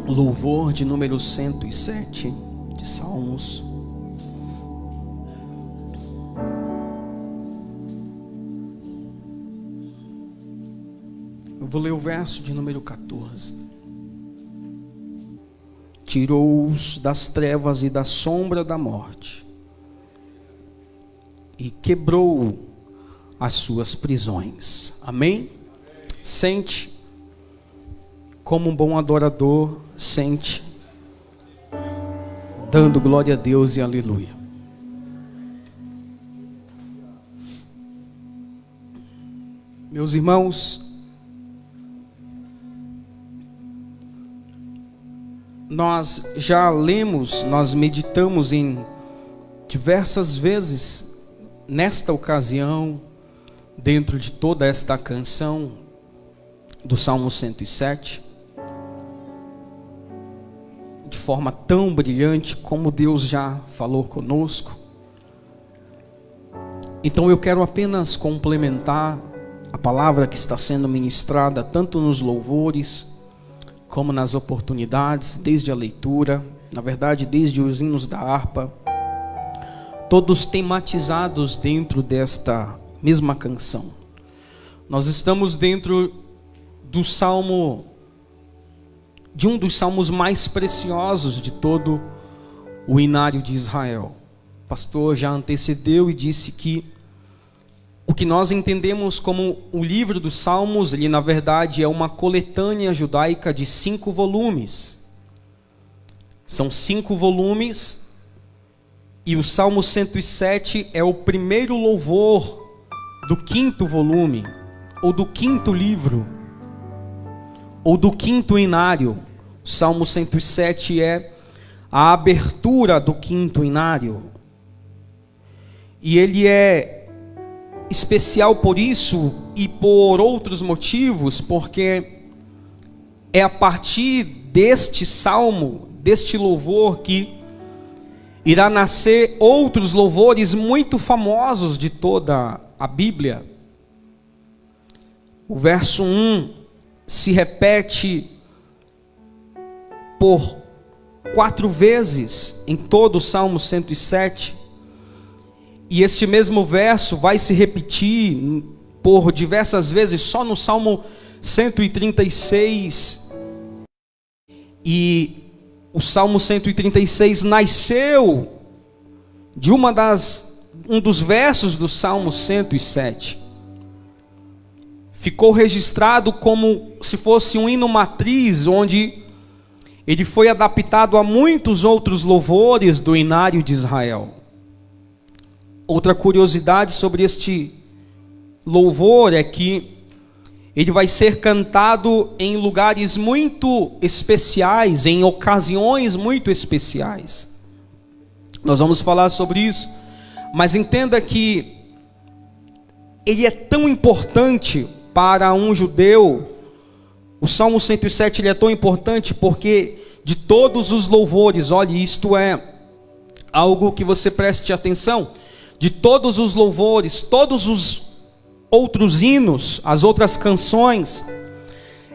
Louvor de número 107 de Salmos. Eu vou ler o verso de número 14. Tirou-os das trevas e da sombra da morte, e quebrou as suas prisões. Amém? Sente, como um bom adorador, sente, dando glória a Deus e aleluia. Meus irmãos, nós já lemos, nós meditamos em diversas vezes nesta ocasião, dentro de toda esta canção do Salmo 107, de forma tão brilhante como Deus já falou conosco. Então eu quero apenas complementar a palavra que está sendo ministrada tanto nos louvores como nas oportunidades, desde a leitura, na verdade desde os hinos da harpa, todos tematizados dentro desta mesma canção. Nós estamos dentro do salmo, de um dos salmos mais preciosos de todo o inário de Israel. O pastor já antecedeu e disse que o que nós entendemos como o livro dos Salmos, ele na verdade é uma coletânea judaica de 5 volumes. São 5 volumes, e o Salmo 107 é o primeiro louvor do 5º volume, ou do 5º livro, ou do 5º inário. O Salmo 107 é a abertura do 5º inário, e ele é especial por isso e por outros motivos, porque é a partir deste salmo, deste louvor, que irá nascer outros louvores muito famosos de toda a Bíblia. O verso 1 se repete por 4 vezes em todo o Salmo 107. E este mesmo verso vai se repetir por diversas vezes só no Salmo 136. E o Salmo 136 nasceu de um dos versos do Salmo 107. Ficou registrado como se fosse um hino matriz, onde ele foi adaptado a muitos outros louvores do inário de Israel. Outra curiosidade sobre este louvor é que ele vai ser cantado em lugares muito especiais, em ocasiões muito especiais. Nós vamos falar sobre isso, mas entenda que ele é tão importante para um judeu. O Salmo 107 ele é tão importante porque de todos os louvores, olhe, isto é algo que você preste atenção. De todos os louvores, todos os outros hinos, as outras canções,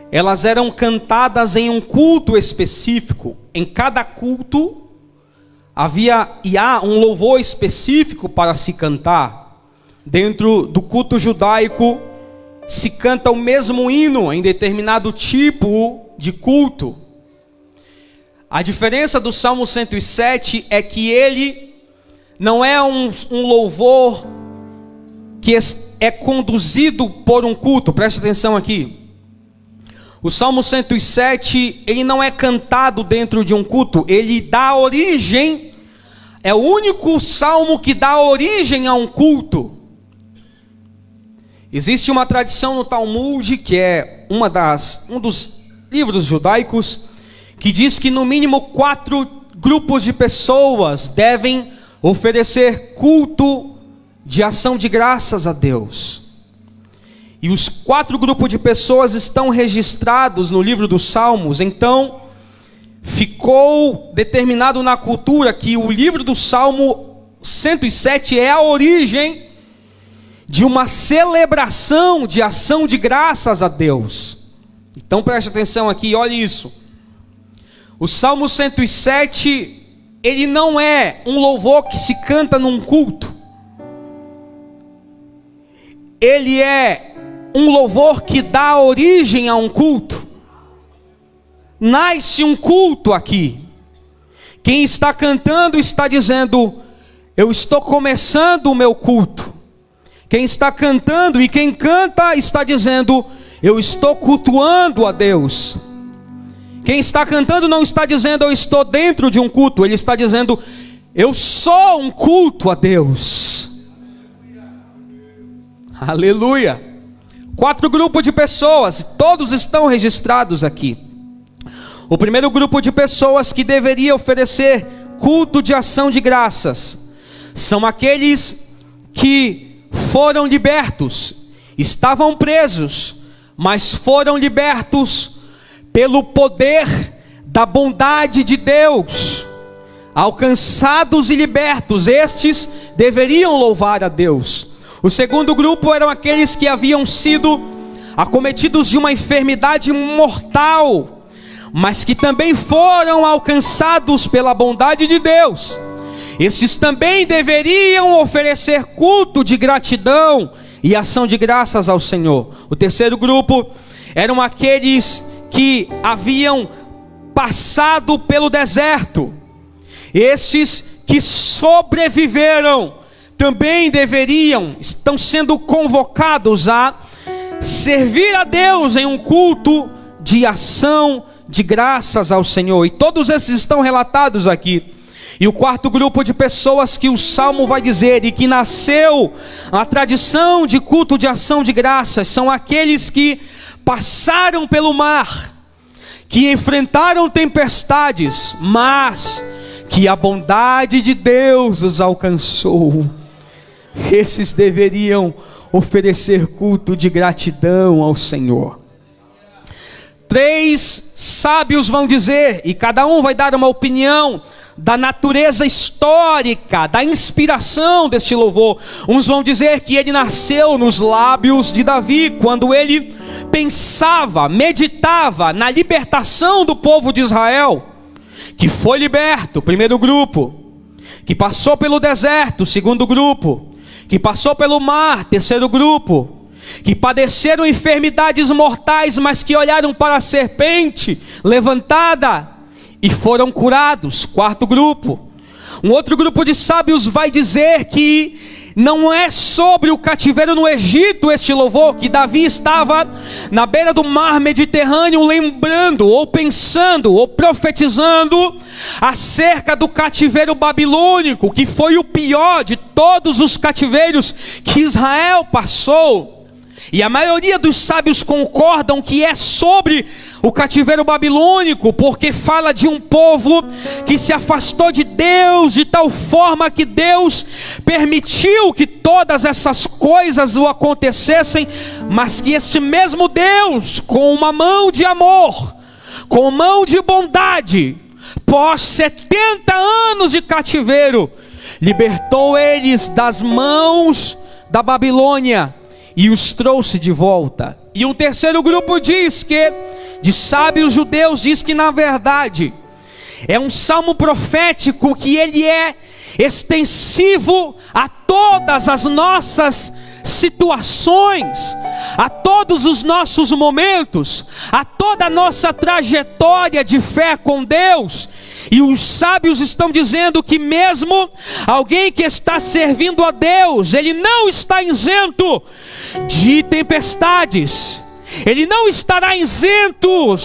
elas eram cantadas em um culto específico. Em cada culto havia e há um louvor específico para se cantar. Dentro do culto judaico se canta o mesmo hino em determinado tipo de culto. A diferença do Salmo 107 é que ele não é um louvor que é conduzido por um culto. Preste atenção aqui. O Salmo 107, ele não é cantado dentro de um culto. Ele dá origem, é o único salmo que dá origem a um culto. Existe uma tradição no Talmud, que é um dos livros judaicos, que diz que no mínimo 4 grupos de pessoas devem oferecer culto de ação de graças a Deus. E os 4 grupos de pessoas estão registrados no livro dos Salmos. Então, ficou determinado na cultura que o livro do Salmo 107 é a origem de uma celebração de ação de graças a Deus. Então preste atenção aqui, olhe isso. O Salmo 107, ele não é um louvor que se canta num culto. Ele é um louvor que dá origem a um culto. Nasce um culto aqui. Quem está cantando está dizendo: eu estou começando o meu culto. Quem está cantando e quem canta está dizendo: eu estou cultuando a Deus. Quem está cantando não está dizendo: eu estou dentro de um culto. Ele está dizendo: eu sou um culto a Deus. Aleluia. 4 grupos de pessoas, todos estão registrados aqui. O primeiro grupo de pessoas que deveria oferecer culto de ação de graças são aqueles que foram libertos, estavam presos, mas foram libertos pelo poder da bondade de Deus. Alcançados e libertos, estes deveriam louvar a Deus. O segundo grupo eram aqueles que haviam sido acometidos de uma enfermidade mortal, mas que também foram alcançados pela bondade de Deus. Esses também deveriam oferecer culto de gratidão e ação de graças ao Senhor. O terceiro grupo eram aqueles que haviam passado pelo deserto. Esses que sobreviveram também estão sendo convocados a servir a Deus em um culto de ação de graças ao Senhor. E todos esses estão relatados aqui. E o quarto grupo de pessoas que o Salmo vai dizer, e que nasceu a tradição de culto de ação de graças, são aqueles que passaram pelo mar, que enfrentaram tempestades, mas que a bondade de Deus os alcançou. Esses deveriam oferecer culto de gratidão ao Senhor. 3 sábios vão dizer, e cada um vai dar uma opinião da natureza histórica, da inspiração deste louvor. Uns vão dizer que ele nasceu nos lábios de Davi, quando ele pensava, meditava na libertação do povo de Israel, que foi liberto, primeiro grupo, que passou pelo deserto, segundo grupo, que passou pelo mar, terceiro grupo, que padeceram enfermidades mortais, mas que olharam para a serpente levantada e foram curados, quarto grupo. Um outro grupo de sábios vai dizer que não é sobre o cativeiro no Egito este louvor, que Davi estava na beira do mar Mediterrâneo lembrando, ou pensando, ou profetizando acerca do cativeiro babilônico, que foi o pior de todos os cativeiros que Israel passou. E a maioria dos sábios concordam que é sobre o cativeiro babilônico, porque fala de um povo que se afastou de Deus de tal forma que Deus permitiu que todas essas coisas o acontecessem, mas que este mesmo Deus, com uma mão de amor, com mão de bondade, pós 70 anos de cativeiro, libertou eles das mãos da Babilônia e os trouxe de volta. E um terceiro grupo diz que, de sábios judeus, diz que na verdade é um salmo profético, que ele é extensivo a todas as nossas situações, a todos os nossos momentos, a toda a nossa trajetória de fé com Deus. E os sábios estão dizendo que mesmo alguém que está servindo a Deus, ele não está isento de tempestades, ele não estará isento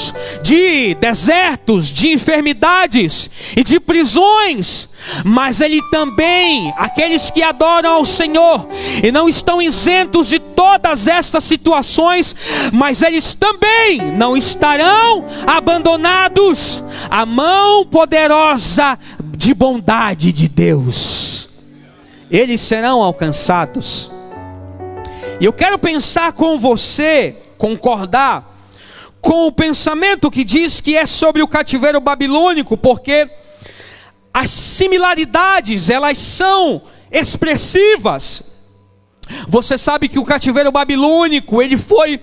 de desertos, de enfermidades e de prisões, mas ele também, aqueles que adoram ao Senhor, e não estão isentos de todas estas situações, mas eles também não estarão abandonados à mão poderosa de bondade de Deus. Eles serão alcançados. E eu quero pensar com você, concordar com o pensamento que diz que é sobre o cativeiro babilônico, porque as similaridades, elas são expressivas. Você sabe que o cativeiro babilônico, ele foi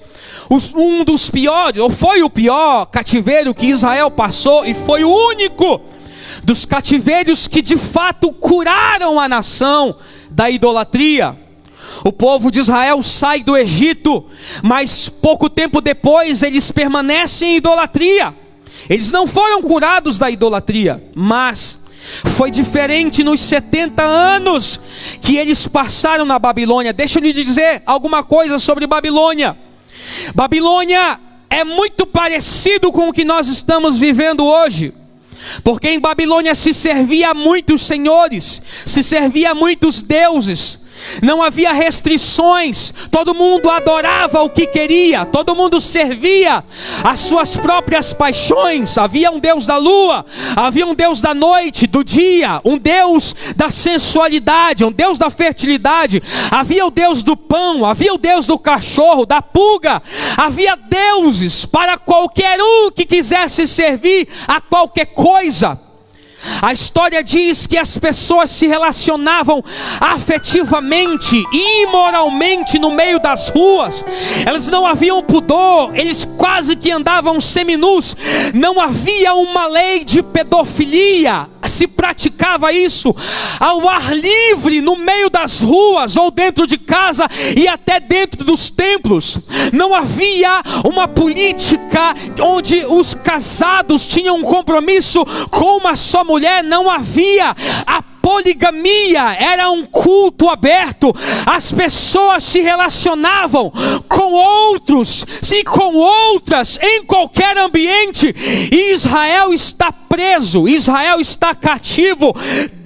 um dos piores, ou foi o pior cativeiro que Israel passou, e foi o único dos cativeiros que de fato curaram a nação da idolatria. O povo de Israel sai do Egito, mas pouco tempo depois eles permanecem em idolatria. Eles não foram curados da idolatria, mas foi diferente nos 70 anos que eles passaram na Babilônia. Deixa eu lhe dizer alguma coisa sobre Babilônia. Babilônia é muito parecido com o que nós estamos vivendo hoje, porque em Babilônia se servia a muitos senhores, se servia a muitos deuses. Não havia restrições, todo mundo adorava o que queria, todo mundo servia as suas próprias paixões. Havia um Deus da lua, havia um Deus da noite, do dia, um Deus da sensualidade, um Deus da fertilidade, havia o Deus do pão, havia o Deus do cachorro, da pulga, havia deuses para qualquer um que quisesse servir a qualquer coisa. A história diz que as pessoas se relacionavam afetivamente e imoralmente no meio das ruas. Elas não haviam pudor, eles quase que andavam seminus. Não havia uma lei de pedofilia, se praticava isso ao ar livre, no meio das ruas, ou dentro de casa, e até dentro dos templos. Não havia uma política onde os casados tinham um compromisso com uma só mulher. Não havia a poligamia, era um culto aberto. As pessoas se relacionavam com outros e com outras em qualquer ambiente. E Israel está preso, Israel está cativo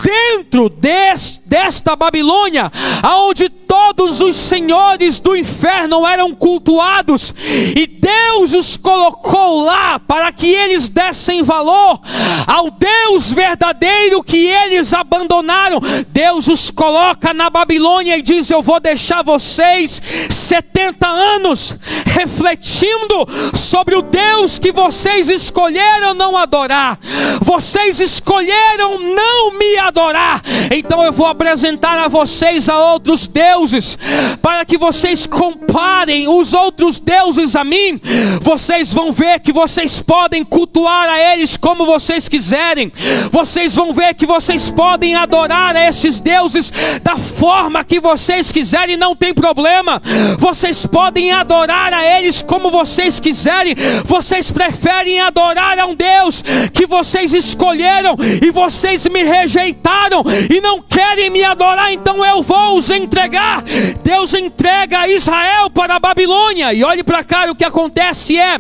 dentro desta Babilônia, aonde todos os senhores do inferno eram cultuados, e Deus os colocou lá para que eles dessem valor ao Deus verdadeiro que eles abandonaram. Deus os coloca na Babilônia e diz: eu vou deixar vocês 70 anos refletindo sobre o Deus que vocês escolheram não adorar. Vocês escolheram não me adorar, então eu vou apresentar a vocês a outros deuses, para que vocês comparem os outros deuses a mim. Vocês vão ver que vocês podem cultuar a eles como vocês quiserem. Vocês vão ver que vocês podem adorar a esses deuses da forma que vocês quiserem, não tem problema. Vocês podem adorar a eles como vocês quiserem. Vocês preferem adorar a um Deus que vocês escolheram e vocês me rejeitaram e não querem me adorar, então eu vou os entregar. Deus entrega Israel para a Babilônia. E olhe para cá, o que acontece é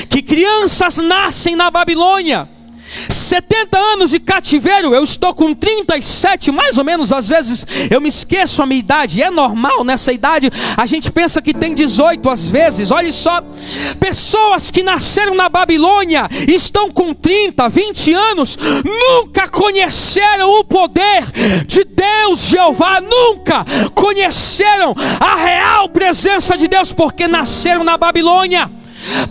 que crianças nascem na Babilônia. 70 anos de cativeiro. Eu estou com 37, mais ou menos. Às vezes eu me esqueço a minha idade. É normal, nessa idade a gente pensa que tem 18 às vezes. Olha só, pessoas que nasceram na Babilônia, estão com 30, 20 anos, nunca conheceram o poder de Deus Jeová, nunca conheceram a real presença de Deus, porque nasceram na Babilônia.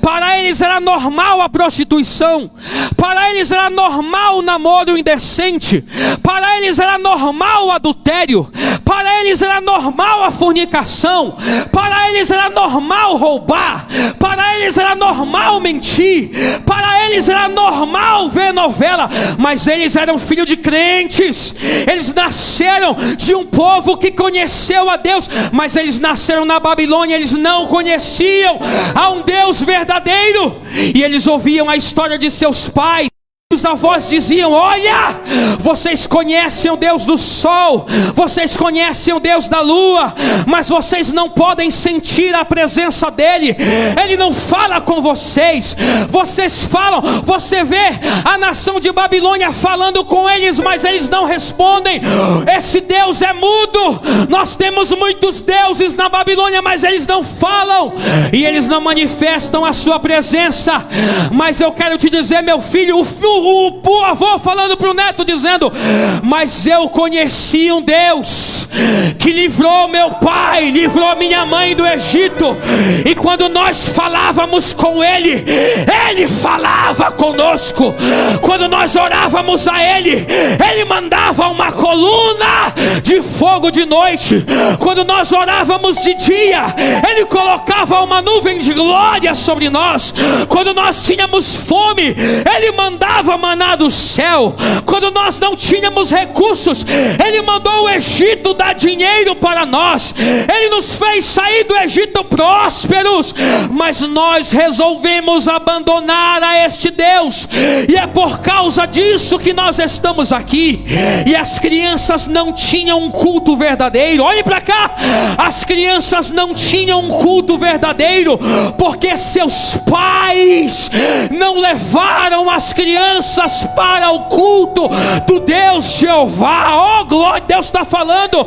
Para eles era normal a prostituição, para eles era normal o namoro indecente, para eles era normal o adultério, para eles era normal a fornicação, para eles era normal roubar, para eles era normal mentir, para eles era normal ver novela. Mas eles eram filhos de crentes, eles nasceram de um povo que conheceu a Deus, mas eles nasceram na Babilônia, eles não conheciam a um Deus verdadeiro, e eles ouviam a história de seus pais. Os avós diziam: olha, vocês conhecem o Deus do sol, vocês conhecem o Deus da lua, mas vocês não podem sentir a presença dele. Ele não fala com vocês. Vocês falam, você vê a nação de Babilônia falando com eles, mas eles não respondem. Esse Deus é mudo. Nós temos muitos deuses na Babilônia, mas eles não falam e eles não manifestam a sua presença. Mas eu quero te dizer, meu filho, o o avô falando para o neto, dizendo: mas eu conheci um Deus que livrou meu pai, livrou minha mãe do Egito, e quando nós falávamos com Ele, Ele falava conosco. Quando nós orávamos a Ele, Ele mandava uma coluna de fogo de noite. Quando nós orávamos de dia, Ele colocava uma nuvem de glória sobre nós. Quando nós tínhamos fome, Ele mandava maná do céu. Quando nós não tínhamos recursos, Ele mandou o Egito dar dinheiro para nós. Ele nos fez sair do Egito prósperos, mas nós resolvemos abandonar a este Deus, e é por causa disso que nós estamos aqui. E as crianças não tinham um culto verdadeiro. Olhem para cá, as crianças não tinham um culto verdadeiro, porque seus pais não levaram as crianças para o culto do Deus Jeová. Oh glória, Deus está falando.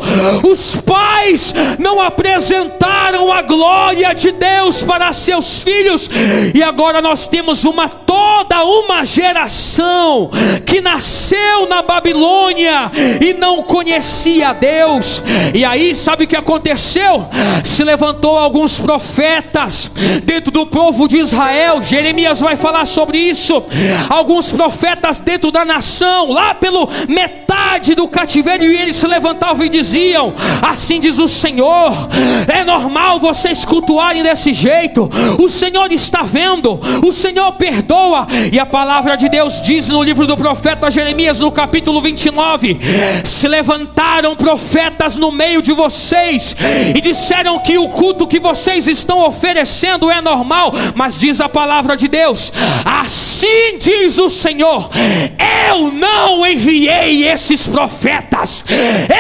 Os pais não apresentaram a glória de Deus para seus filhos, e agora nós temos toda uma geração que nasceu na Babilônia e não conhecia Deus. E aí sabe o que aconteceu? Se levantou alguns profetas dentro do povo de Israel. Jeremias vai falar sobre isso. Alguns profetas dentro da nação, lá pelo metade do cativeiro, e eles se levantavam e diziam: assim diz o Senhor, é normal vocês cultuarem desse jeito, o Senhor está vendo, o Senhor perdoa. E a palavra de Deus diz no livro do profeta Jeremias, no capítulo 29, se levantaram profetas no meio de vocês e disseram que o culto que vocês estão oferecendo é normal, mas diz a palavra de Deus: assim diz o Senhor, eu não enviei esses profetas,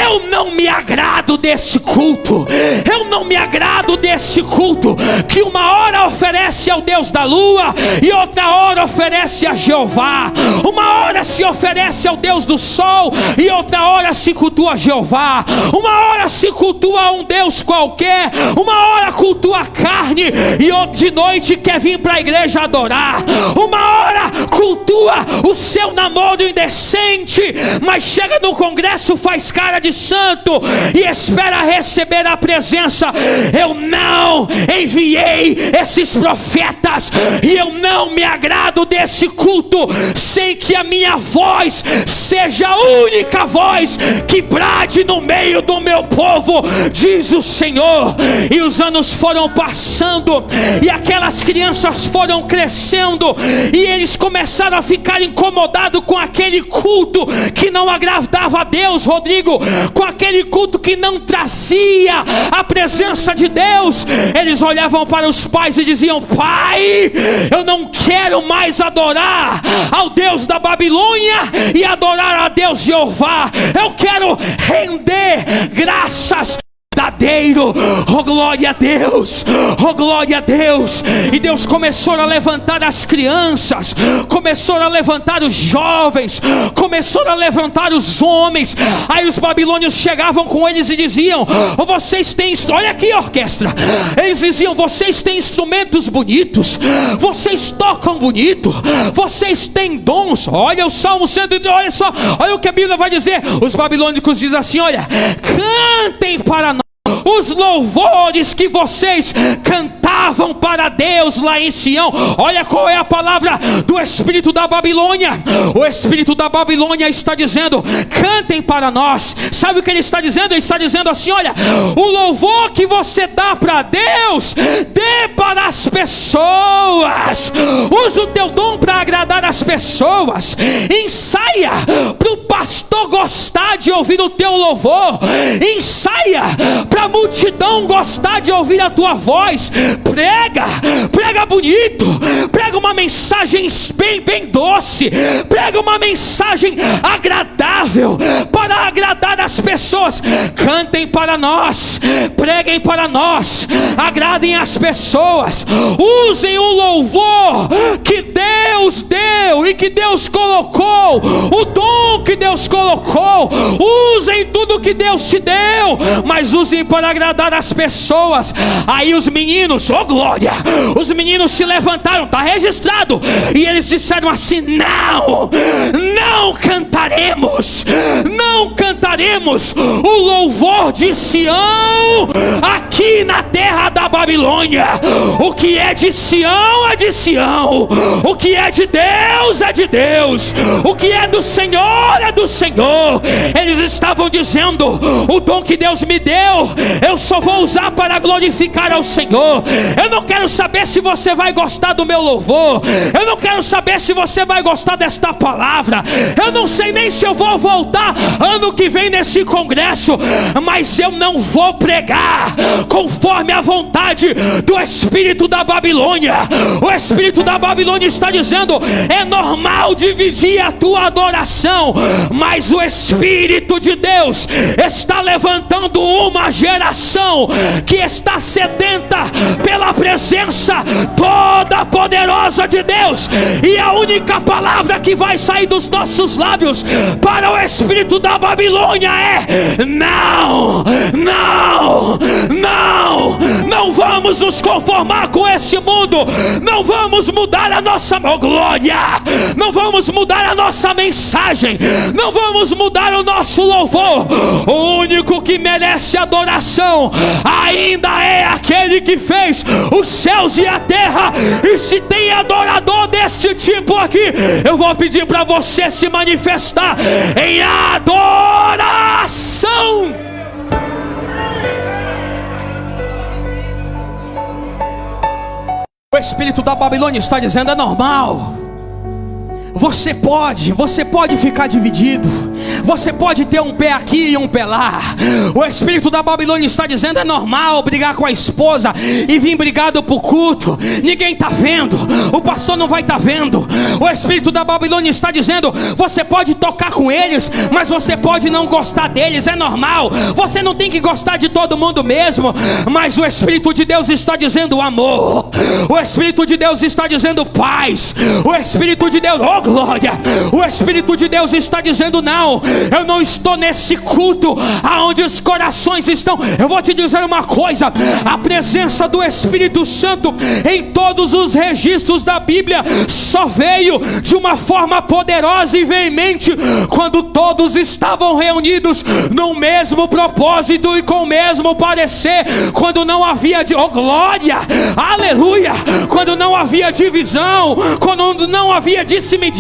eu não me agrado desse culto, eu não me agrado desse culto, que uma hora oferece ao Deus da lua e outra hora oferece a Jeová, uma hora se oferece ao Deus do sol e outra hora se cultua a Jeová, uma hora se cultua a um Deus qualquer, uma hora cultua a carne e outra de noite quer vir para a igreja adorar, uma hora cultua o seu namoro indecente, mas chega no congresso, faz cara de santo e espera receber a presença. Eu não enviei esses profetas e eu não me agrado desse culto sem que a minha voz seja a única voz que brade no meio do meu povo, diz o Senhor. E os anos foram passando e aquelas crianças foram crescendo e eles começaram a ficar incomodados com aquele culto que não agradava a Deus, Rodrigo, com aquele culto que não trazia a presença de Deus. Eles olhavam para os pais e diziam: pai, eu não quero mais adorar ao Deus da Babilônia e adorar a Deus Jeová, eu quero render graças verdadeiro. Oh glória a Deus, oh glória a Deus. E Deus começou a levantar as crianças, começou a levantar os jovens, começou a levantar os homens. Aí os babilônios chegavam com eles e diziam: oh, vocês têm, olha aqui a orquestra, eles diziam: vocês têm instrumentos bonitos, vocês tocam bonito, vocês têm dons. Olha o Salmo 103, olha só, olha o que a Bíblia vai dizer. Os babilônicos dizem assim: olha, cantem para nós os louvores que vocês cantavam para Deus lá em Sião. Olha qual é a palavra do espírito da Babilônia. O espírito da Babilônia está dizendo: cantem para nós. Sabe o que ele está dizendo? Ele está dizendo assim: olha, o louvor que você dá para Deus, dê para as pessoas. Usa o teu dom para agradar as pessoas. Ensaia para o pastor gostar de ouvir o teu louvor. Ensaia para a multidão gostar de ouvir a tua voz. Prega bonito, prega uma mensagem bem doce, prega uma mensagem agradável para agradar as pessoas. Cantem para nós, preguem para nós, agradem as pessoas. Usem o louvor que Deus deu e que Deus colocou, o dom que Deus colocou. Usem tudo que Deus te deu, mas usem para para agradar as pessoas. Aí os meninos, oh glória, os meninos se levantaram, está registrado, e eles disseram assim: não cantaremos o louvor de Sião aqui na terra da Babilônia. O que é de Sião é de Sião, o que é de Deus é de Deus, o que é do Senhor é do Senhor. Eles estavam dizendo: o dom que Deus me deu, eu só vou usar para glorificar ao Senhor. Eu não quero saber se você vai gostar do meu louvor, eu não quero saber se você vai gostar desta palavra, eu não sei nem se eu vou voltar ano que vem nesse congresso, mas eu não vou pregar conforme a vontade do espírito da Babilônia. O espírito da Babilônia está dizendo: é normal dividir a tua adoração, mas o Espírito de Deus está levantando uma geração que está sedenta pela presença toda poderosa de Deus, e a única palavra que vai sair dos nossos lábios para o espírito da Babilônia é: não vamos nos conformar com este mundo, não vamos mudar a nossa glória, não vamos mudar a nossa mensagem, não vamos mudar o nosso louvor. O único que merece adoração ainda é aquele que fez os céus e a terra. E se tem adorador desse tipo aqui, eu vou pedir para você se manifestar em adoração. O espírito da Babilônia está dizendo: é normal. Você pode ficar dividido, você pode ter um pé aqui e um pé lá. O espírito da Babilônia está dizendo: é normal brigar com a esposa e vir brigado para o culto, ninguém está vendo, o pastor não vai estar vendo. O espírito da Babilônia está dizendo: você pode tocar com eles, mas você pode não gostar deles, é normal, você não tem que gostar de todo mundo mesmo. Mas o espírito de Deus está dizendo amor, o espírito de Deus está dizendo paz, o espírito de Deus, oh glória, o espírito de Deus está dizendo: não, eu não estou nesse culto aonde os corações estão. Eu vou te dizer uma coisa: a presença do Espírito Santo em todos os registros da Bíblia só veio de uma forma poderosa e veemente quando todos estavam reunidos no mesmo propósito e com o mesmo parecer, quando não havia oh glória, aleluia, quando não havia divisão, quando não havia disse-me-disse,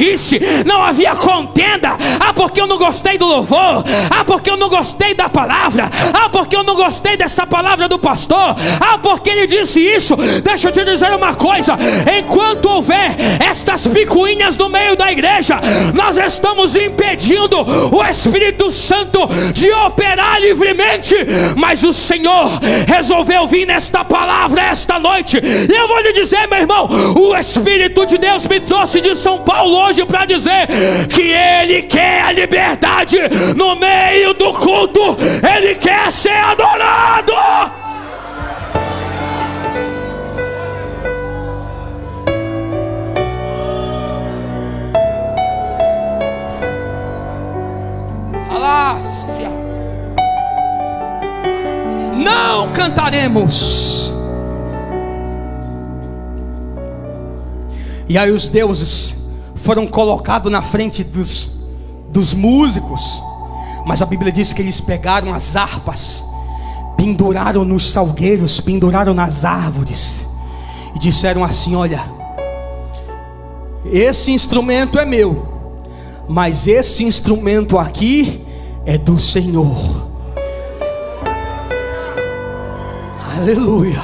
não havia contenda. Porque eu não gostei do louvor, porque eu não gostei da palavra, porque eu não gostei dessa palavra do pastor, porque ele disse isso. Deixa eu te dizer uma coisa: enquanto houver estas picuinhas no meio da igreja, nós estamos impedindo o Espírito Santo de operar livremente. Mas o Senhor resolveu vir nesta palavra esta noite, e eu vou lhe dizer, meu irmão, o Espírito de Deus me trouxe de São Paulo hoje para dizer que Ele quer a liberdade no meio do culto, Ele quer ser adorado. Alácia. Não cantaremos. E aí os deuses foram colocados na frente dos músicos, mas a Bíblia diz que eles pegaram as harpas, penduraram nos salgueiros, penduraram nas árvores e disseram assim: olha, esse instrumento é meu, mas este instrumento aqui é do Senhor. Aleluia.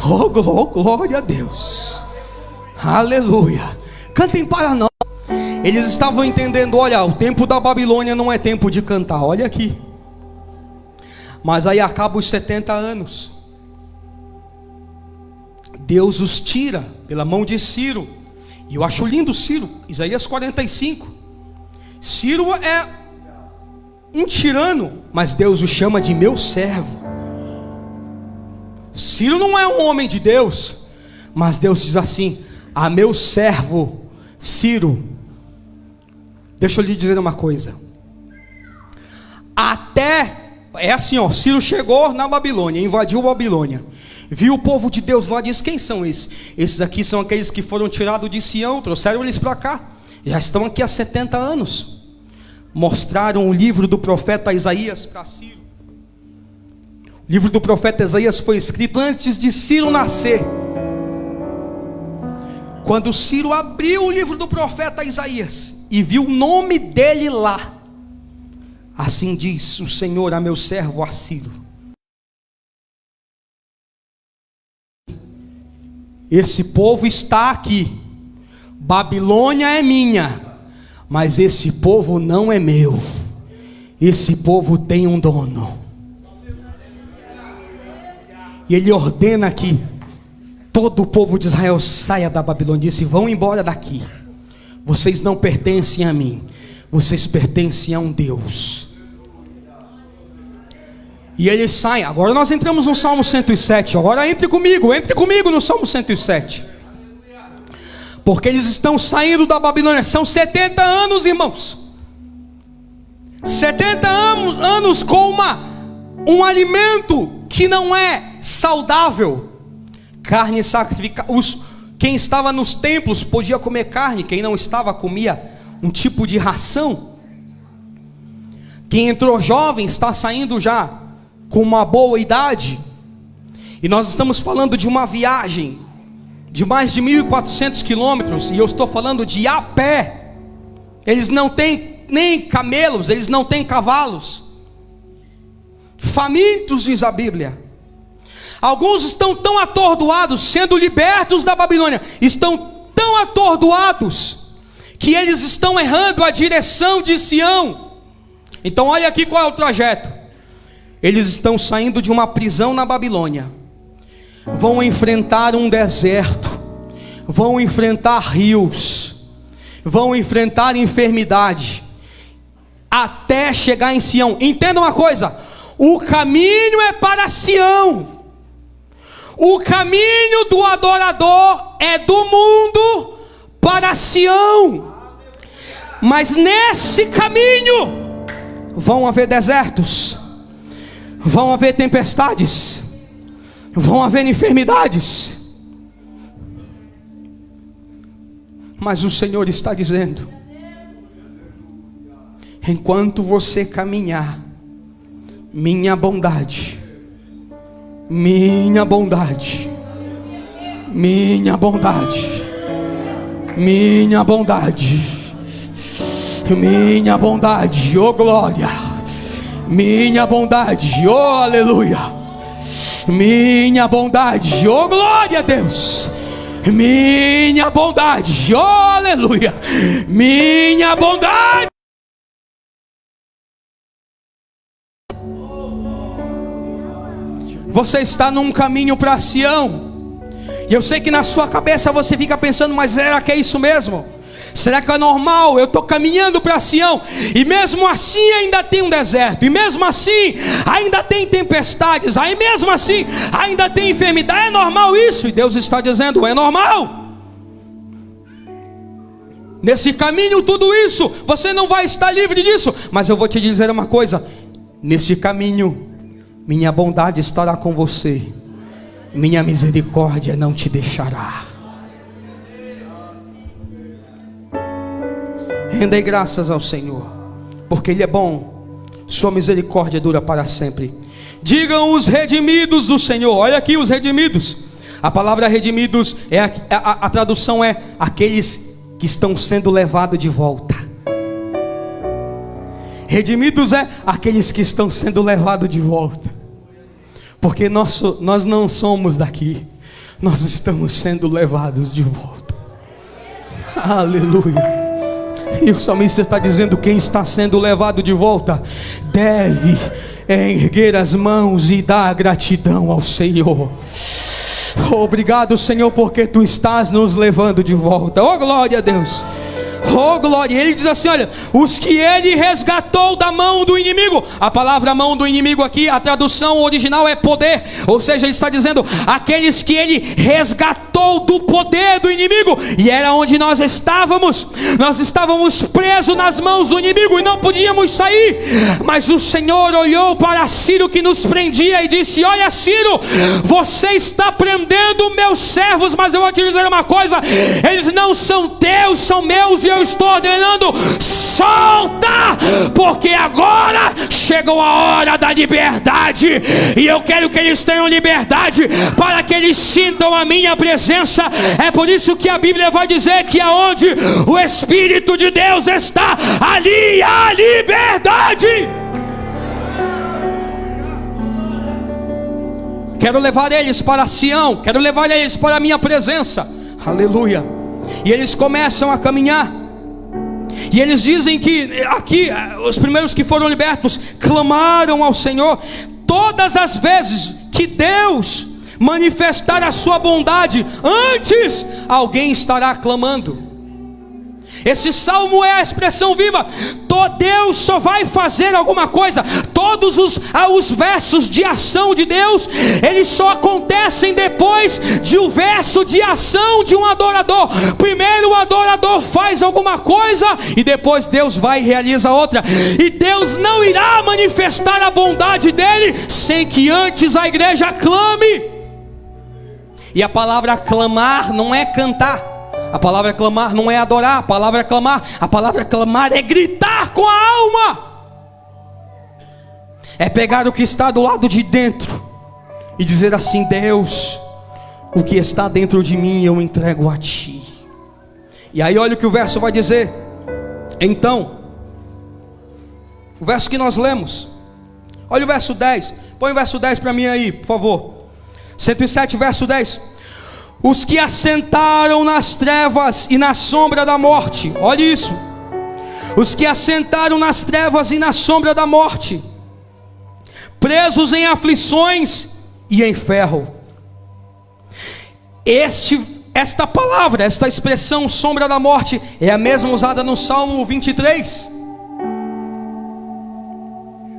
Oh glória a Deus. Aleluia. Cantem para nós. Eles estavam entendendo: olha, o tempo da Babilônia não é tempo de cantar, olha aqui. Mas aí acaba os 70 anos, Deus os tira pela mão de Ciro. E eu acho lindo Ciro, Isaías 45. Ciro é um tirano, mas Deus o chama de meu servo. Ciro não é um homem de Deus, mas Deus diz assim: a meu servo Ciro. Deixa eu lhe dizer uma coisa: até É assim, ó, Ciro chegou na Babilônia, invadiu a Babilônia, viu o povo de Deus lá, disse: quem são esses? Esses aqui são aqueles que foram tirados de Sião, trouxeram eles para cá, já estão aqui há 70 anos. Mostraram o livro do profeta Isaías para Ciro. O livro do profeta Isaías foi escrito antes de Ciro nascer. Quando Ciro abriu o livro do profeta Isaías e viu o nome dele lá: assim diz o Senhor a meu servo a Ciro: esse povo está aqui, Babilônia é minha, mas esse povo não é meu, esse povo tem um dono. E ele ordena que todo o povo de Israel saia da Babilônia. Disse: vão embora daqui, vocês não pertencem a mim, vocês pertencem a um Deus. E eles saem. Agora nós entramos no Salmo 107. Agora entre comigo no Salmo 107. Porque eles estão saindo da Babilônia. São 70 anos, irmãos. 70 anos com um alimento que não é saudável. Carne sacrificada. Quem estava nos templos podia comer carne. Quem não estava comia um tipo de ração. Quem entrou jovem está saindo já com uma boa idade. E nós estamos falando de uma viagem de mais de 1.400 quilômetros. E eu estou falando de a pé. Eles não têm nem camelos, eles não têm cavalos. Famintos, diz a Bíblia. Alguns estão tão atordoados, sendo libertos da Babilônia, estão tão atordoados que eles estão errando a direção de Sião. Então olha aqui qual é o trajeto. Eles estão saindo de uma prisão na Babilônia, vão enfrentar um deserto, vão enfrentar rios, vão enfrentar enfermidade, até chegar em Sião. Entenda uma coisa: o caminho é para Sião. O caminho do adorador é do mundo para Sião. Mas nesse caminho vão haver desertos, vão haver tempestades, vão haver enfermidades. Mas o Senhor está dizendo: enquanto você caminhar, minha bondade, minha bondade, minha bondade, minha bondade, minha bondade, oh glória, minha bondade, oh aleluia, minha bondade, oh glória a Deus, minha bondade, oh aleluia, minha bondade. Você está num caminho para Sião, e eu sei que na sua cabeça você fica pensando: mas será que é isso mesmo? Será que é normal? Eu estou caminhando para Sião, e mesmo assim ainda tem um deserto, e mesmo assim ainda tem tempestades, aí mesmo assim ainda tem enfermidade. É normal isso? E Deus está dizendo: é normal. Nesse caminho tudo isso, você não vai estar livre disso. Mas eu vou te dizer uma coisa: nesse caminho minha bondade estará com você, minha misericórdia não te deixará. Rendei graças ao Senhor, porque Ele é bom, sua misericórdia dura para sempre. Digam os redimidos do Senhor. Olha aqui os redimidos. A palavra redimidos, a tradução é aqueles que estão sendo levados de volta. Redimidos é aqueles que estão sendo levados de volta. Porque nós não somos daqui, nós estamos sendo levados de volta. Aleluia. E o salmista está dizendo: quem está sendo levado de volta deve erguer as mãos e dar gratidão ao Senhor. Obrigado, Senhor, porque Tu estás nos levando de volta. Oh glória a Deus, Oh glória, ele diz assim, olha, os que ele resgatou da mão do inimigo. A palavra mão do inimigo aqui, a tradução original é poder. Ou seja, ele está dizendo, aqueles que ele resgatou do poder do inimigo. E era onde nós estávamos presos nas mãos do inimigo e não podíamos sair. Mas o Senhor olhou para Ciro que nos prendia e disse, olha Ciro, você está prendendo meus servos, mas eu vou te dizer uma coisa, eles não são teus, são meus, e eu estou ordenando, solta, porque agora chegou a hora da liberdade, e eu quero que eles tenham liberdade, para que eles sintam a minha presença. É por isso que a Bíblia vai dizer que aonde o Espírito de Deus está, ali há liberdade. Quero levar eles para Sião, quero levar eles para a minha presença, aleluia. E eles começam a caminhar, e eles dizem que aqui, os primeiros que foram libertos, clamaram ao Senhor. Todas as vezes que Deus manifestar a sua bondade, antes alguém estará clamando. Esse salmo é a expressão viva. Deus só vai fazer alguma coisa. Todos os versos de ação de Deus, eles só acontecem depois de um verso de ação de um adorador. Primeiro o adorador faz alguma coisa, e depois Deus vai e realiza outra. E Deus não irá manifestar a bondade dele sem que antes a igreja clame. E a palavra clamar não é cantar. A palavra clamar não é adorar. A palavra clamar é gritar com a alma. É pegar o que está do lado de dentro e dizer assim, Deus, o que está dentro de mim eu entrego a Ti. E aí olha o que o verso vai dizer. Então, o verso que nós lemos, olha o verso 10. Põe o verso 10 para mim aí, por favor. 107, verso 10. Os que assentaram nas trevas e na sombra da morte. Olha isso. Os que assentaram nas trevas e na sombra da morte, presos em aflições e em ferro. Esta palavra, esta expressão sombra da morte, é a mesma usada no Salmo 23.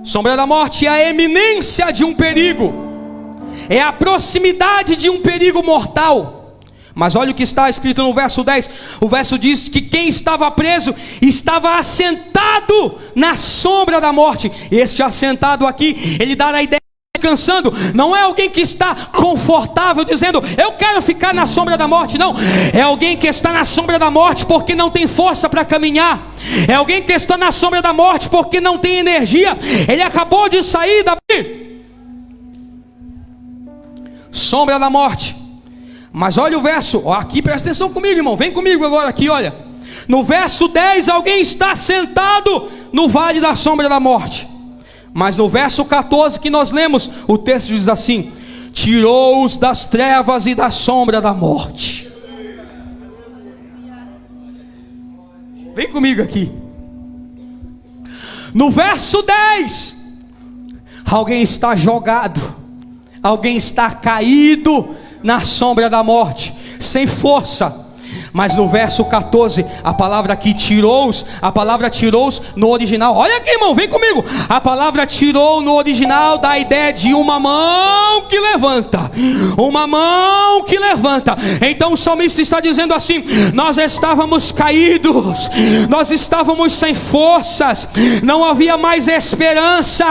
Sombra da morte é a eminência de um perigo, é a proximidade de um perigo mortal. Mas olha o que está escrito no verso 10. O verso diz que quem estava preso estava assentado na sombra da morte. Este assentado aqui, ele dá a ideia de descansando. Não é alguém que está confortável dizendo, eu quero ficar na sombra da morte. Não, é alguém que está na sombra da morte porque não tem força para caminhar. É alguém que está na sombra da morte porque não tem energia. Ele acabou de sair da sombra da morte. Mas olha o verso, aqui presta atenção comigo, irmão, vem comigo agora aqui, olha. No verso 10, alguém está sentado no vale da sombra da morte. Mas no verso 14 que nós lemos, o texto diz assim, tirou-os das trevas e da sombra da morte. Vem comigo aqui. No verso 10, alguém está jogado, alguém está caído na sombra da morte, sem força. Mas no verso 14, a palavra aqui tirou-os, a palavra tirou-os no original, olha aqui, irmão, vem comigo. A palavra tirou no original dá a ideia de uma mão que levanta, uma mão que levanta. Então o salmista está dizendo assim, nós estávamos caídos, nós estávamos sem forças, não havia mais esperança,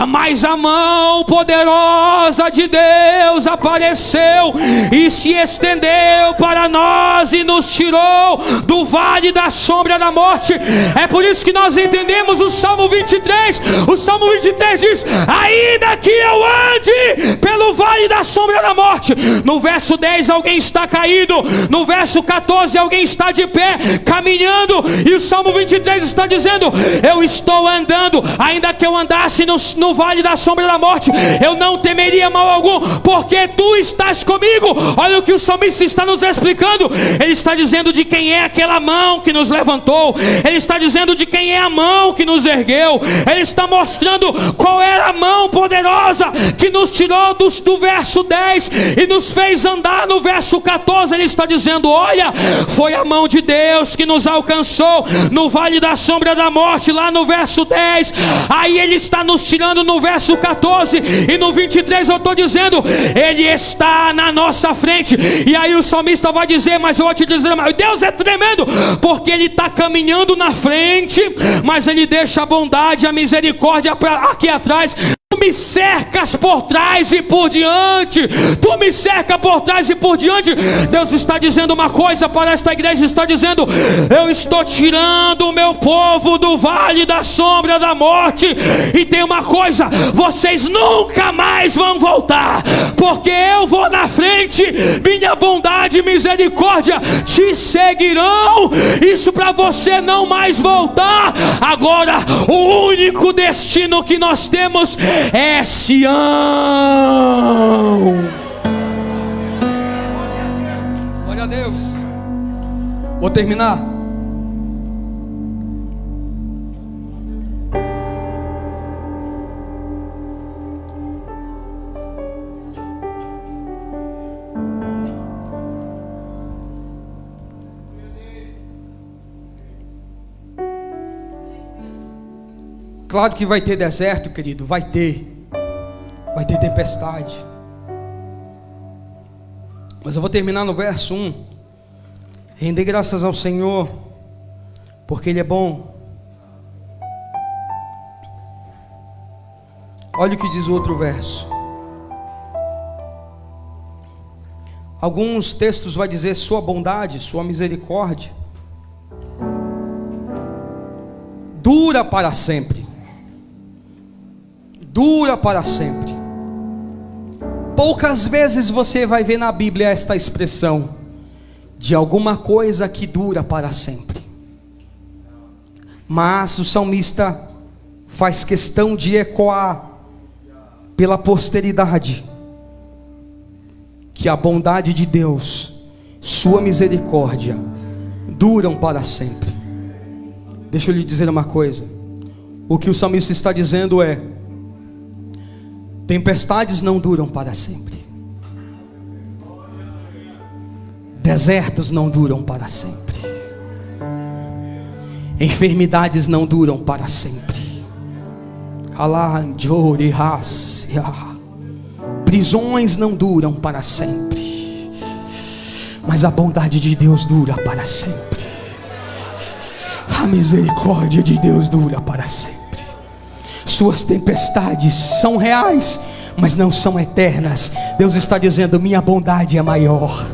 mas a mão poderosa de Deus apareceu e se estendeu para nós e nos tirou do vale da sombra da morte. É por isso que nós entendemos o Salmo 23. O Salmo 23 diz, ainda que eu ande pelo vale da sombra da morte. No verso 10 alguém está caído, no verso 14 alguém está de pé, caminhando, e o Salmo 23 está dizendo, eu estou andando, ainda que eu andasse no vale da sombra da morte, eu não temeria mal algum, porque tu estás comigo. Olha o que o salmista está nos explicando. Ele está dizendo de quem é aquela mão que nos levantou. Ele está dizendo de quem é a mão que nos ergueu. Ele está mostrando qual era a mão poderosa que nos tirou final do verso 10 e nos fez andar no verso 14. Ele está dizendo: olha, foi a mão de Deus que nos alcançou no vale da sombra da morte, lá no verso 10. Aí ele está nos tirando no verso 14, e no 23 eu estou dizendo: ele está na nossa frente. E aí o salmista vai dizer: mas eu vou te dizer, Deus é tremendo, porque ele está caminhando na frente, mas ele deixa a bondade, a misericórdia aqui atrás. Tu me cercas por trás e por diante. Tu me cercas por trás e por diante. Deus está dizendo uma coisa para esta igreja. Está dizendo: eu estou tirando o meu povo do vale da sombra da morte. E tem uma coisa: vocês nunca mais vão voltar, porque eu vou na frente. Minha bondade e misericórdia te seguirão. Isso para você não mais voltar. Agora o único destino que nós temos é Sião. Glória a Deus. Vou terminar. Claro que vai ter deserto, querido, vai ter tempestade. Mas eu vou terminar no verso 1. Render graças ao Senhor, porque Ele é bom. Olha o que diz o outro verso. Alguns textos vai dizer sua bondade, sua misericórdia dura para sempre. Dura para sempre. Poucas vezes você vai ver na Bíblia esta expressão de alguma coisa que dura para sempre. Mas o salmista faz questão de ecoar pela posteridade que a bondade de Deus, sua misericórdia duram para sempre. Deixa eu lhe dizer uma coisa. O que o salmista está dizendo é: tempestades não duram para sempre. Desertos não duram para sempre. Enfermidades não duram para sempre. Prisões não duram para sempre. Mas a bondade de Deus dura para sempre. A misericórdia de Deus dura para sempre. Suas tempestades são reais, mas não são eternas. Deus está dizendo: minha bondade é maior.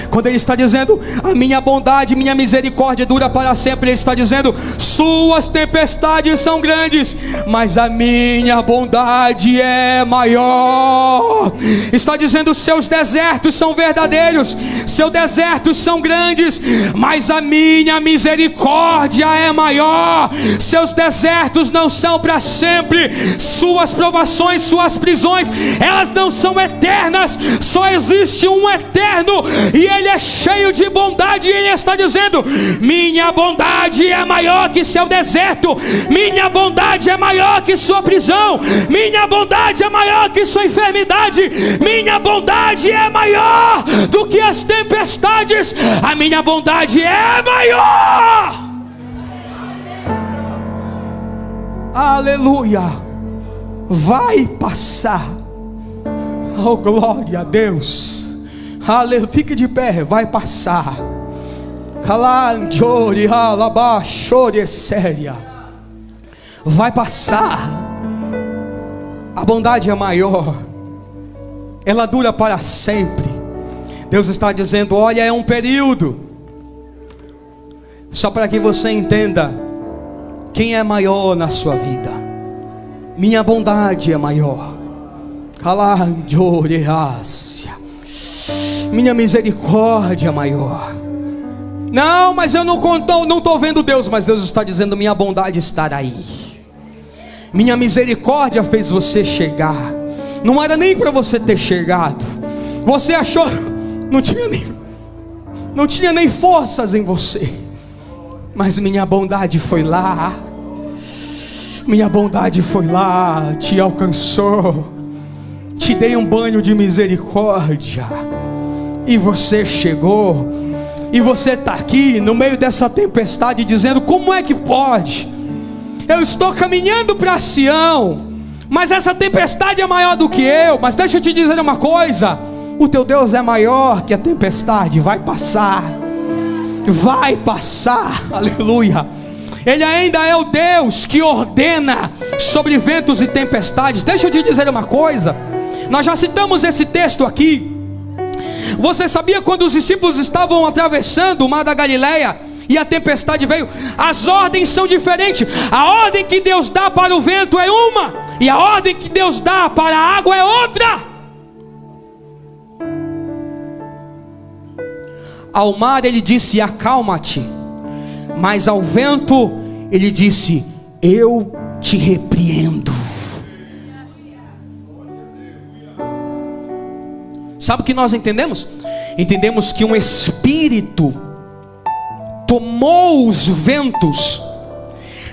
Quando Ele está dizendo a minha bondade, minha misericórdia dura para sempre, Ele está dizendo: suas tempestades são grandes, mas a minha bondade é maior. Está dizendo: seus desertos são verdadeiros, seus desertos são grandes, mas a minha misericórdia é maior. Seus desertos não são para sempre. Suas provações, suas prisões, elas não são eternas. Só existe um eterno, e Ele é cheio de bondade. E Ele está dizendo: minha bondade é maior que seu deserto. Minha bondade é maior que sua prisão. Minha bondade é maior que sua enfermidade. Minha bondade é maior do que as tempestades. A minha bondade é maior. Aleluia. Vai passar. Oh, glória a Deus. Aleluia. Fique de pé. Vai passar. Vai passar. A bondade é maior. Ela dura para sempre. Deus está dizendo: olha, é um período. Só para que você entenda quem é maior na sua vida. Minha bondade é maior. Minha misericórdia é maior. Não, mas eu não estou vendo Deus. Mas Deus está dizendo: minha bondade está aí. Minha misericórdia fez você chegar. Não era nem para você ter chegado. Você achou, não tinha nem forças em você. Mas minha bondade foi lá. Minha bondade foi lá, te alcançou, te dei um banho de misericórdia, e você chegou, e você está aqui no meio dessa tempestade dizendo: como é que pode? Eu estou caminhando para Sião, mas essa tempestade é maior do que eu. Mas deixa eu te dizer uma coisa: o teu Deus é maior que a tempestade. Vai passar, vai passar, aleluia. Ele ainda é o Deus que ordena sobre ventos e tempestades. Deixa eu te dizer uma coisa, nós já citamos esse texto aqui. Você sabia quando os discípulos estavam atravessando o mar da Galileia e a tempestade veio? As ordens são diferentes. A ordem que Deus dá para o vento é uma, e a ordem que Deus dá para a água é outra. Ao mar ele disse: acalma-te. Mas ao vento ele disse: eu te repreendo. Sabe o que nós entendemos? Entendemos que um espírito tomou os ventos,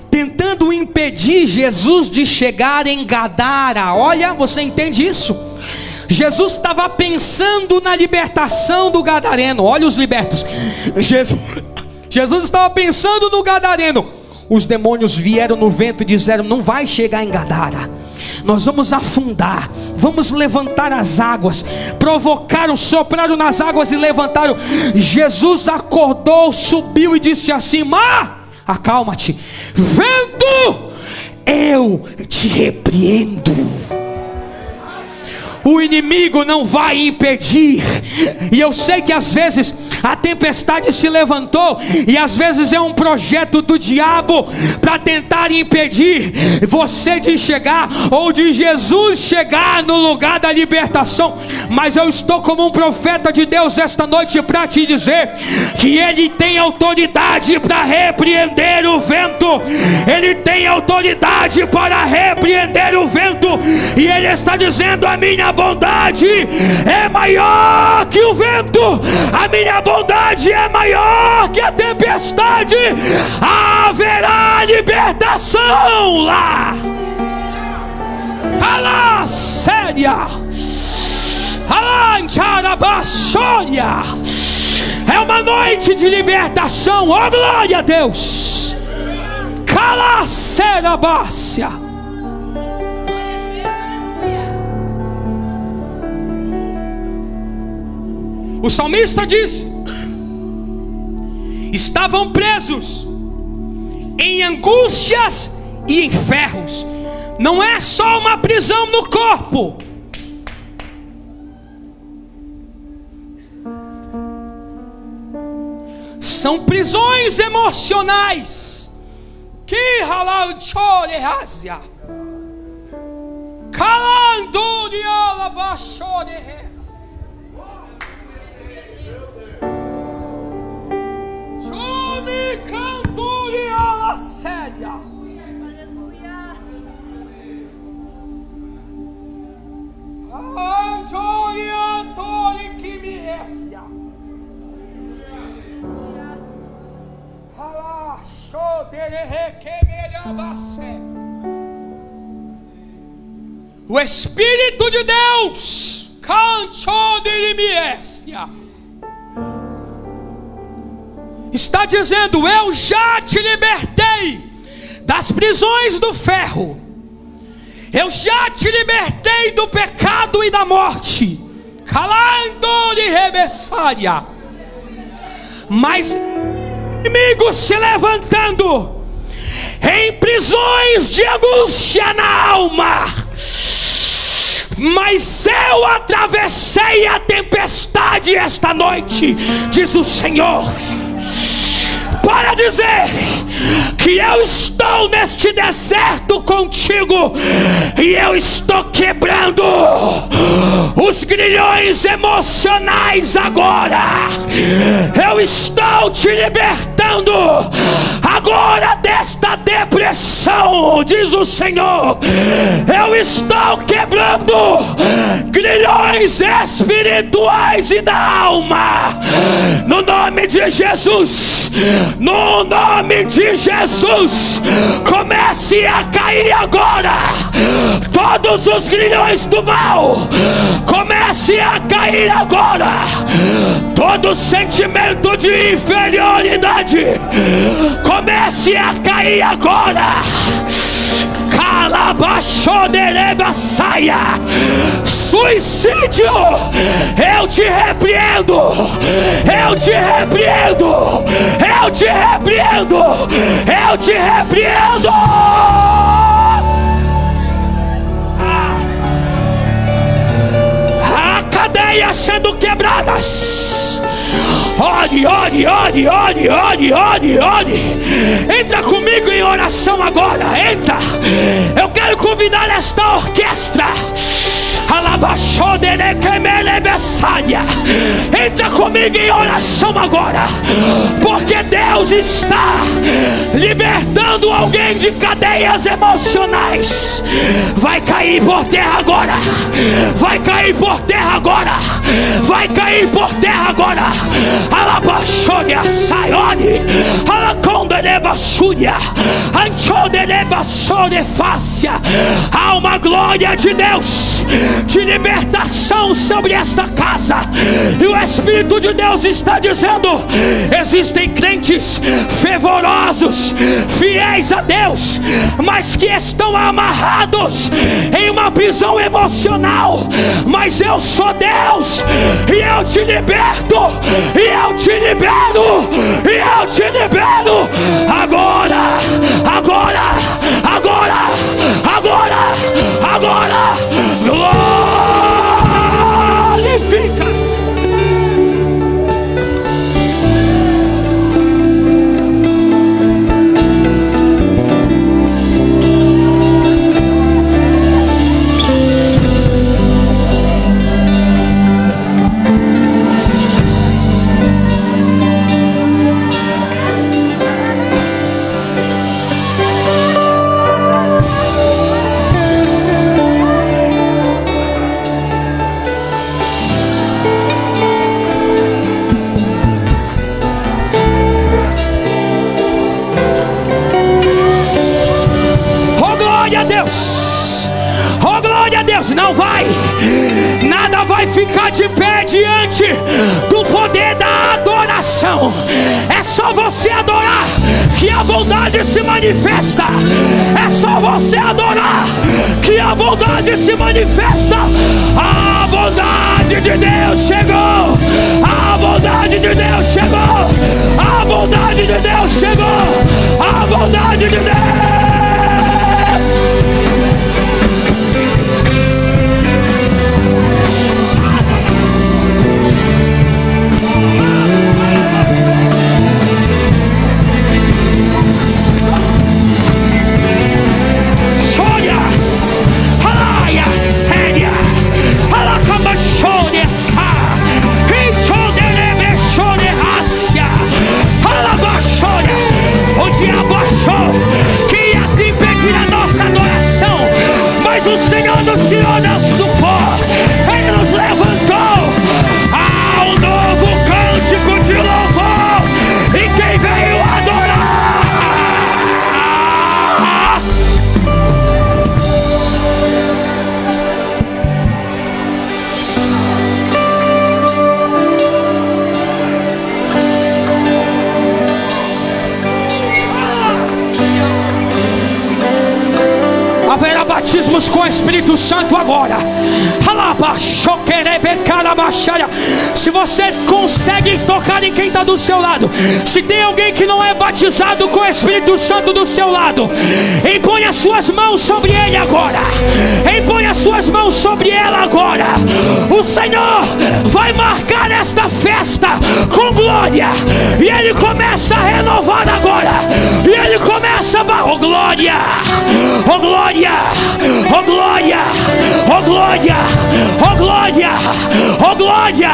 tentando impedir Jesus de chegar em Gadara. Olha, você entende isso? Jesus estava pensando na libertação do gadareno. Olha os libertos. Jesus estava pensando no gadareno. Os demônios vieram no vento e disseram: não vai chegar em Gadara, nós vamos afundar, vamos levantar as águas. Provocaram, sopraram nas águas e levantaram. Jesus acordou, subiu e disse assim: mar, acalma-te. Vento, eu te repreendo. O inimigo não vai impedir. E eu sei que às vezes a tempestade se levantou, e às vezes é um projeto do diabo para tentar impedir você de chegar, ou de Jesus chegar no lugar da libertação. Mas eu estou como um profeta de Deus esta noite para te dizer que Ele tem autoridade para repreender o vento. Ele tem autoridade para repreender o vento, e Ele está dizendo: a minha bondade é maior que o vento, a minha bondade é maior que a tempestade. Haverá libertação lá. Alá séria, alá encharabassoria. É uma noite de libertação. Oh, glória a Deus. Calá serabácia. O salmista diz: estavam presos em angústias e em ferros. Não é só uma prisão no corpo, são prisões emocionais. Que halal chore razia, calando de alabachore. Cantoria séria. Anjoia tori que me estia. Hala show dele que me abasse. O Espírito de Deus cantou de me estia. Está dizendo: eu já te libertei das prisões do ferro, eu já te libertei do pecado e da morte. Calando de rebessária. Mas inimigos se levantando em prisões de angústia na alma. Mas eu atravessei a tempestade esta noite, diz o Senhor, para dizer que eu estou neste deserto contigo, e eu estou quebrando os grilhões emocionais agora. Eu estou te libertando agora desta depressão. oração, diz o Senhor, eu estou quebrando grilhões espirituais e da alma, no nome de Jesus, no nome de Jesus. Comece a cair agora todos os grilhões do mal, comece a cair agora todo sentimento de inferioridade, comece a cair agora. Calabaxodereba saia. Suicídio, eu te repreendo, eu te repreendo, eu te repreendo, eu te repreendo. A cadeia sendo quebradas. Ore, ore, ore, ore, ore, ore, ore. Entra comigo em oração agora, entra. Eu quero convidar esta orquestra. Entra comigo em oração agora, porque Deus está libertando alguém de cadeias emocionais. Vai cair por terra agora, vai cair por terra agora, vai cair por terra agora. Alabaxoria, saione, alaconderebasúria, anchoderebassorefácia. Há uma glória de Deus de libertação sobre esta casa, e o Espírito de Deus está dizendo: existem crentes fervorosos, fiéis a Deus, mas que estão amarrados em uma prisão emocional. Mas eu sou Deus, e eu te liberto, e eu te libero, e eu te libero agora, agora, agora, agora, agora. Glorifica. Não vai, nada vai ficar de pé diante do poder da adoração. É só você adorar que a bondade se manifesta. É só você adorar que a bondade se manifesta. A bondade de Deus chegou. A bondade de Deus chegou. A bondade de Deus chegou. A bondade de Deus. O diabo achou que ia te impedir a nossa adoração, mas o Senhor nos tirou do pó, Ele nos levantou a um novo cântico de louvor, e quem veio adorar. Haverá batismos com o Espírito Santo agora. Se você consegue tocar em quem está do seu lado, se tem alguém que não é batizado com o Espírito Santo do seu lado, impõe as suas mãos sobre ele agora. Impõe as suas mãos sobre ela agora. O Senhor vai marcar esta festa com glória, e Ele começa a renovar agora. E Ele começa a... Oh glória, oh glória, oh glória, oh glória, oh glória, oh glória,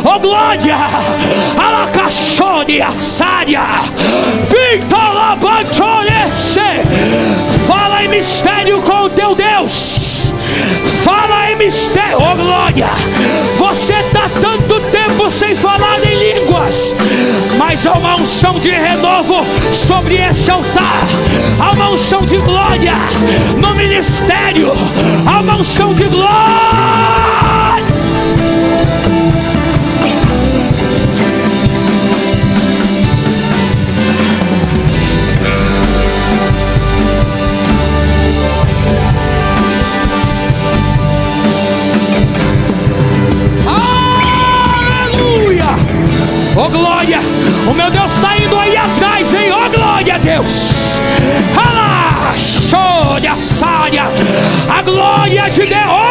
oh glória. Alacachone assaria, pintala banchorese, mistério, oh glória. Você está tanto tempo sem falar em línguas, mas há uma unção de renovo sobre esse altar. Há uma unção de glória no ministério. Há uma unção de glória. Oh glória, o meu Deus está indo aí atrás, hein? Oh glória a Deus. A glória de Deus.